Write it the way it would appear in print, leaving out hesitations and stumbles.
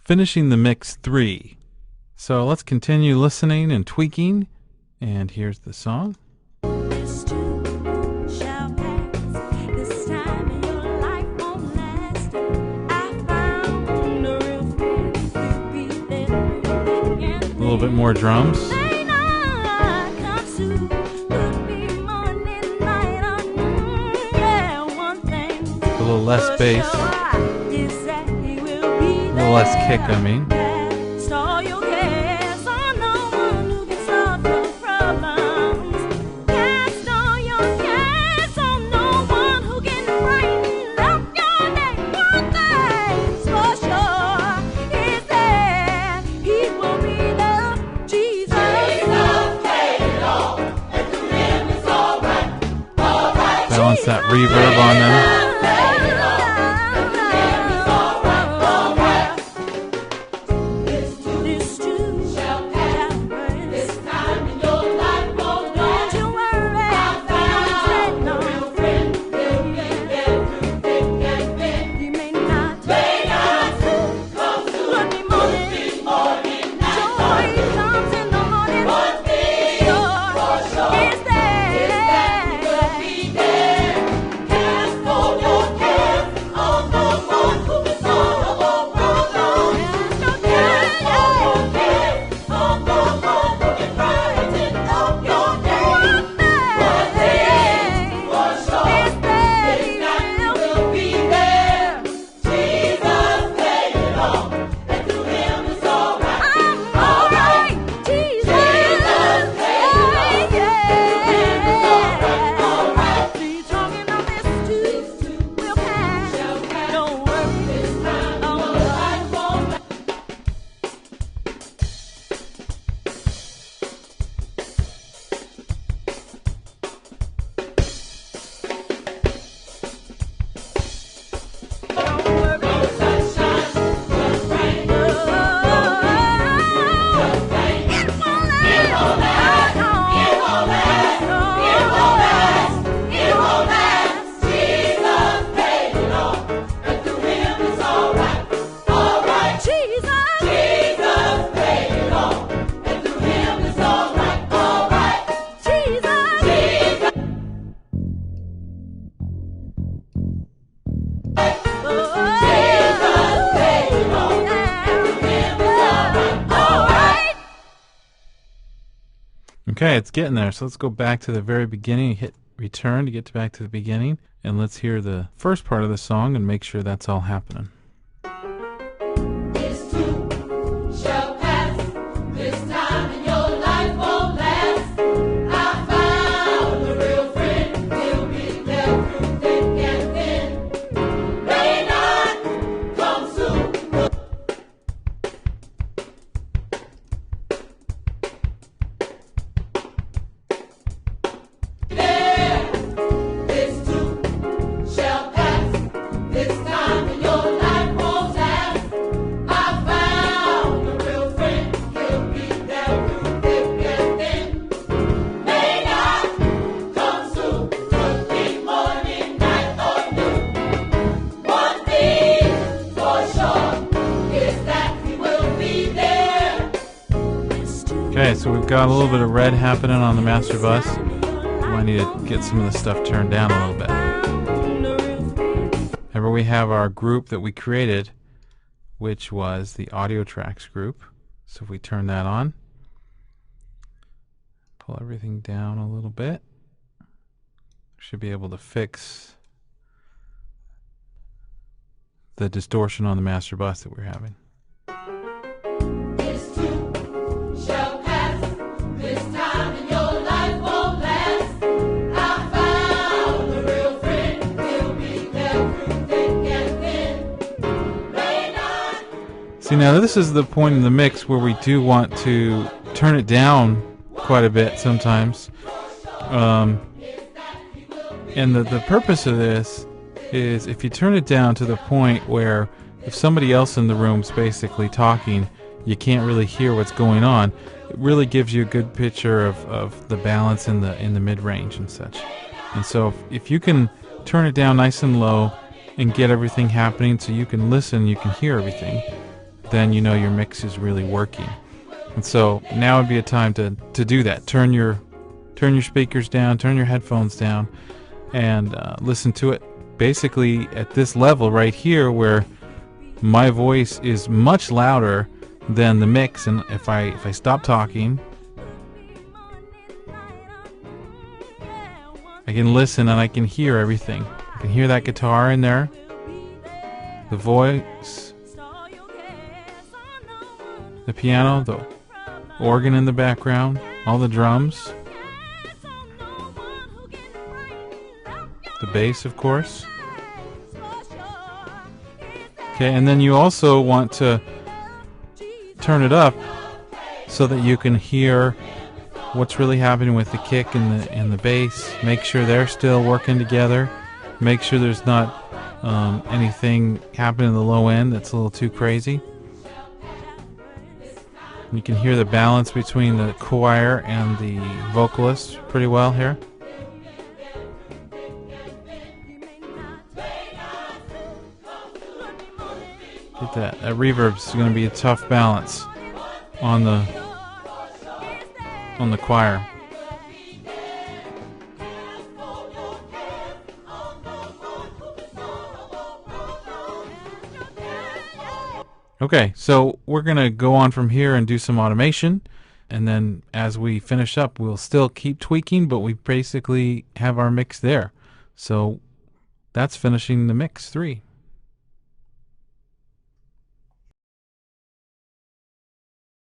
finishing the mix 3. So let's continue listening and tweaking. And here's the song. A little bit more drums. A little less bass. A little less kick, I mean. Balance that reverb on them. Okay, it's getting there. So let's go back to the very beginning. Hit return to get back to the beginning. And let's hear the first part of the song and make sure that's all happening. This too shall pass. This time in your life won't last. I found a real friend. He'll be there through thick and thin. May not come soon. Okay, so we've got a little bit of red happening on the master bus. Might need to get some of the stuff turned down a little bit. Remember, we have our group that we created, which was the audio tracks group. So if we turn that on, pull everything down a little bit, should be able to fix the distortion on the master bus that we're having. See, now this is the point in the mix where we do want to turn it down quite a bit sometimes. And the purpose of this is if you turn it down to the point where if somebody else in the room's basically talking, you can't really hear what's going on, it really gives you a good picture of the balance in the mid-range and such. And so if you can turn it down nice and low and get everything happening so you can listen, you can hear everything, then you know your mix is really working. And so now would be a time to do that. Turn your speakers down, turn your headphones down, and listen to it basically at this level right here, where my voice is much louder than the mix. And if I stop talking, I can listen and I can hear everything. I can hear that guitar in there, the voice, the piano, the organ in the background, all the drums, the bass, of course. Okay, and then you also want to turn it up so that you can hear what's really happening with the kick and the bass. Make sure they're still working together. Make sure there's not anything happening in the low end that's a little too crazy. You can hear the balance between the choir and the vocalist pretty well here. Get that. That reverb's going to be a tough balance on the choir. Okay, so we're going to go on from here and do some automation, and then as we finish up, we'll still keep tweaking, but we basically have our mix there. So that's finishing the mix 3.